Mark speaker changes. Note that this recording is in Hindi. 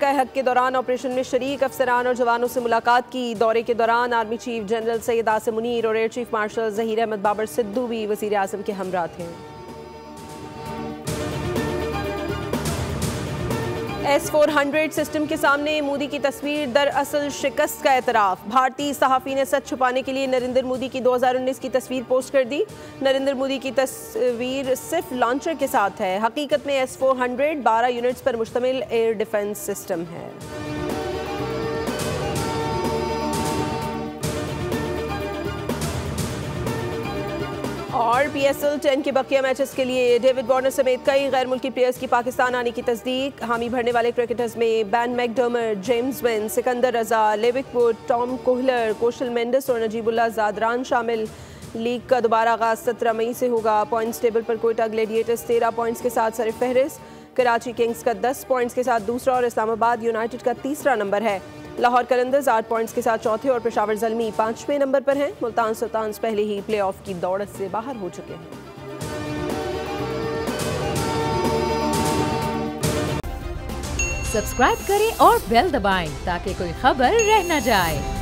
Speaker 1: का हक के दौरान ऑपरेशन में शरीक अफसरान और जवानों से मुलाकात की। दौरे के दौरान army chief general Syed Asim Munir और air chief marshal Zaheer Ahmed Babar Sidhu भी वज़ीर आज़म के हमरा थे। S-400 सिस्टम के सामने मोदी की तस्वीर दरअसल शिकस्त का एतराफ़। भारतीय सहाफ़ी ने सच छुपाने के लिए नरेंद्र मोदी की 2019 की तस्वीर पोस्ट कर दी। नरेंद्र मोदी की तस्वीर सिर्फ लॉन्चर के साथ है। हकीकत में S-400 12 यूनिट्स पर मुश्तमिल एयर डिफेंस सिस्टम है। और PSL 10 के बकिया मैचेस के लिए डेविड वार्नर समेत कई गैर मुल्की प्लेयर्स की पाकिस्तान आने की तस्दीक। हामी भरने वाले क्रिकेटर्स में Ben McDermott, James Vince, Sikandar Raza, Levick Wood, Tom Kohler, Kusal Mendis और नजीबुल्लाह ज़ादरान शामिल। लीग का दोबारा आगाज 17 मई से होगा। पॉइंट्स टेबल पर कोयटा ग्लेडिएटर्स 13 पॉइंट्स के साथ सरफहरिस्त, कराची किंग्स का 10 पॉइंट्स के साथ दूसरा और इस्लामाबाद यूनाइटेड का तीसरा नंबर है। लाहौर कलंदर्स 8 पॉइंट्स के साथ चौथे और पेशावर ज़ल्मी 5वें नंबर पर हैं। मुल्तान सुल्तान्स पहले ही प्लेऑफ की दौड़ से बाहर हो चुके हैं।
Speaker 2: सब्सक्राइब करें और बेल दबाएं ताकि कोई खबर रह न जाए।